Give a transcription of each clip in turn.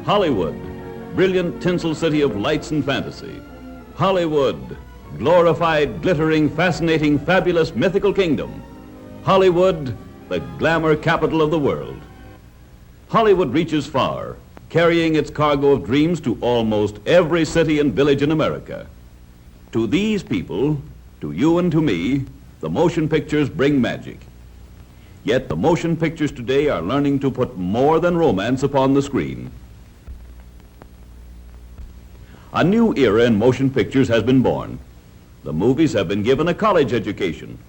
Hollywood, brilliant tinsel city of lights and fantasy. Hollywood, glorified, glittering, fascinating, fabulous, mythical kingdom. Hollywood, the glamour capital of the world. Hollywood reaches far, carrying its cargo of dreams to almost every city and village in America. To these people, to you and to me, the motion pictures bring magic. Yet the motion pictures today are learning to put more than romance upon the screen. A new era in motion pictures has been born. The movies have been given a college education.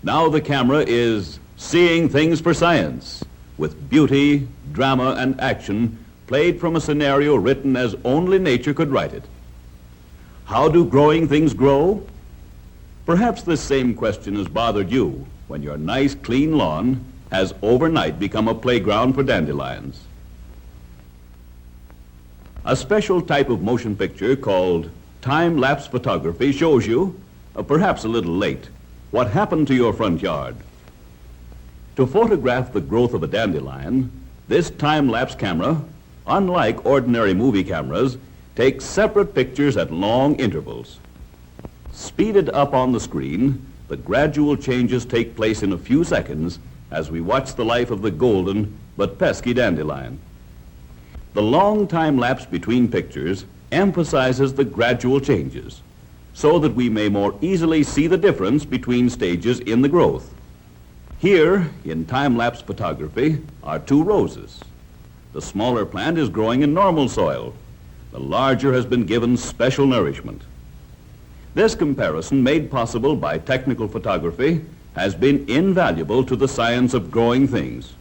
Now the camera is seeing things for science, with beauty, drama, and action played from a scenario written as only nature could write it. How do growing things grow? Perhaps this same question has bothered you when your nice, clean lawn has overnight become a playground for dandelions. A special type of motion picture called time-lapse photography shows you, perhaps a little late, what happened to your front yard. To photograph the growth of a dandelion, this time-lapse camera, unlike ordinary movie cameras, takes separate pictures at long intervals. Speeded up on the screen, the gradual changes take place in a few seconds as we watch the life of the golden but pesky dandelion. The long time lapse between pictures emphasizes the gradual changes so that we may more easily see the difference between stages in the growth. Here, in time-lapse photography, are two roses. The smaller plant is growing in normal soil. The larger has been given special nourishment. This comparison, made possible by technical photography, has been invaluable to the science of growing things.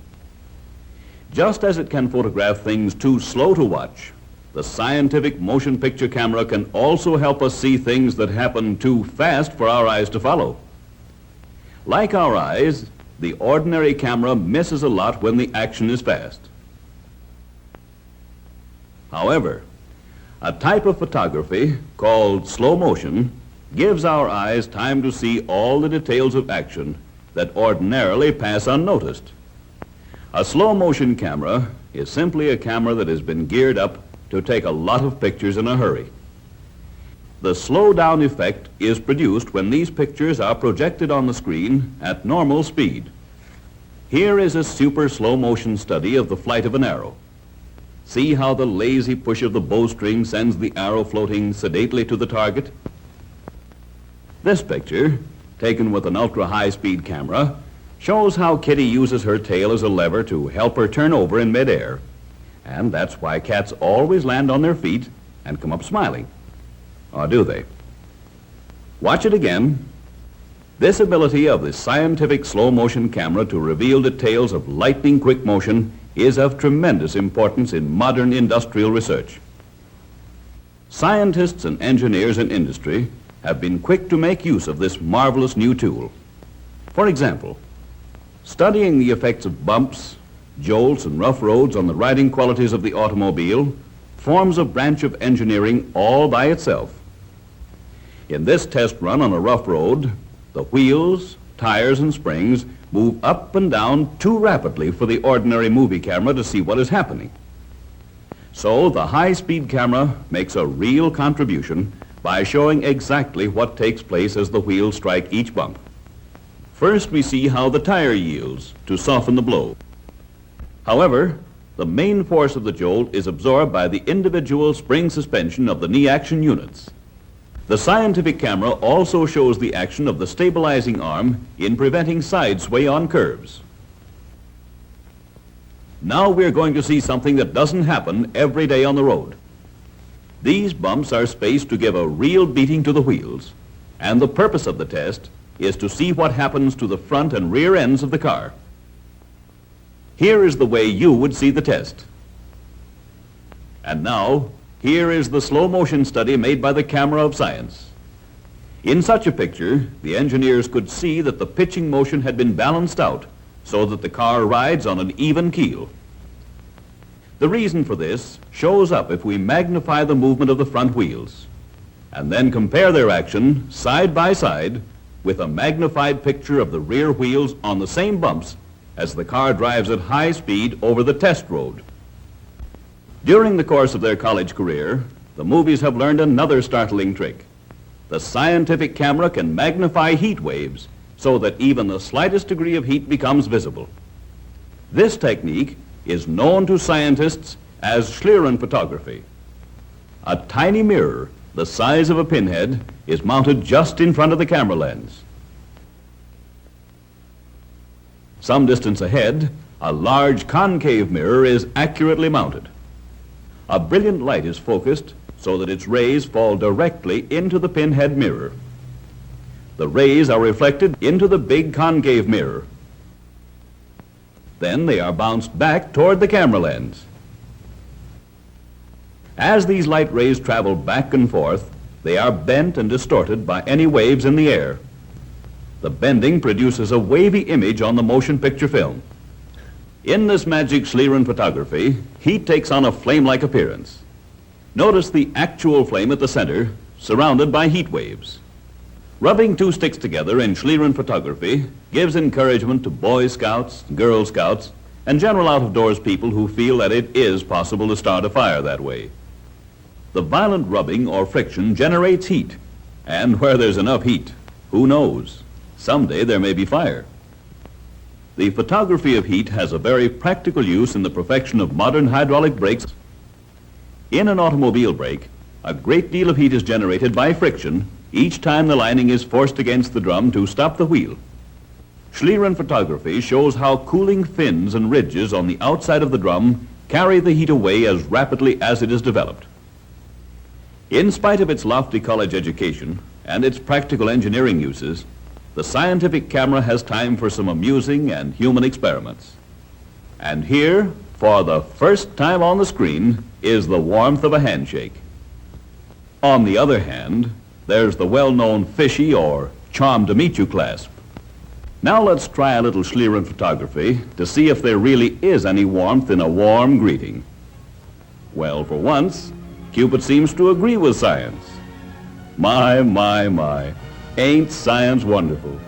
Just as it can photograph things too slow to watch, the scientific motion picture camera can also help us see things that happen too fast for our eyes to follow. Like our eyes, the ordinary camera misses a lot when the action is fast. However, a type of photography called slow motion gives our eyes time to see all the details of action that ordinarily pass unnoticed. A slow motion camera is simply a camera that has been geared up to take a lot of pictures in a hurry. The slow down effect is produced when these pictures are projected on the screen at normal speed. Here is a super slow motion study of the flight of an arrow. See how the lazy push of the bowstring sends the arrow floating sedately to the target? This picture, taken with an ultra-high-speed camera, shows how Kitty uses her tail as a lever to help her turn over in midair. And that's why cats always land on their feet and come up smiling. Or do they? Watch it again. This ability of the scientific slow-motion camera to reveal details of lightning-quick motion is of tremendous importance in modern industrial research. Scientists and engineers in industry have been quick to make use of this marvelous new tool. For example, studying the effects of bumps, jolts, and rough roads on the riding qualities of the automobile forms a branch of engineering all by itself. In this test run on a rough road, the wheels, tires, and springs move up and down too rapidly for the ordinary movie camera to see what is happening. So the high-speed camera makes a real contribution by showing exactly what takes place as the wheels strike each bump. First, we see how the tire yields to soften the blow. However, the main force of the jolt is absorbed by the individual spring suspension of the knee action units. The scientific camera also shows the action of the stabilizing arm in preventing side sway on curves. Now we're going to see something that doesn't happen every day on the road. These bumps are spaced to give a real beating to the wheels, and the purpose of the test is to see what happens to the front and rear ends of the car. Here is the way you would see the test. And now, here is the slow motion study made by the camera of science. In such a picture, the engineers could see that the pitching motion had been balanced out so that the car rides on an even keel. The reason for this shows up if we magnify the movement of the front wheels and then compare their action side by side with a magnified picture of the rear wheels on the same bumps as the car drives at high speed over the test road. During the course of their college career, the movies have learned another startling trick. The scientific camera can magnify heat waves so that even the slightest degree of heat becomes visible. This technique is known to scientists as Schlieren photography. A tiny mirror the size of a pinhead is mounted just in front of the camera lens. Some distance ahead, a large concave mirror is accurately mounted. A brilliant light is focused so that its rays fall directly into the pinhead mirror. The rays are reflected into the big concave mirror. Then they are bounced back toward the camera lens. As these light rays travel back and forth, they are bent and distorted by any waves in the air. The bending produces a wavy image on the motion picture film. In this magic Schlieren photography, heat takes on a flame-like appearance. Notice the actual flame at the center, surrounded by heat waves. Rubbing two sticks together in Schlieren photography gives encouragement to Boy Scouts, Girl Scouts, and general out-of-doors people who feel that it is possible to start a fire that way. The violent rubbing or friction generates heat, and where there's enough heat, who knows? Someday there may be fire. The photography of heat has a very practical use in the perfection of modern hydraulic brakes. In an automobile brake, a great deal of heat is generated by friction each time the lining is forced against the drum to stop the wheel. Schlieren photography shows how cooling fins and ridges on the outside of the drum carry the heat away as rapidly as it is developed. In spite of its lofty college education and its practical engineering uses, the scientific camera has time for some amusing and human experiments. And here, for the first time on the screen, is the warmth of a handshake. On the other hand, there's the well-known fishy or charm-to-meet-you clasp. Now let's try a little Schlieren photography to see if there really is any warmth in a warm greeting. Well, for once, Cupid seems to agree with science. My, ain't science wonderful?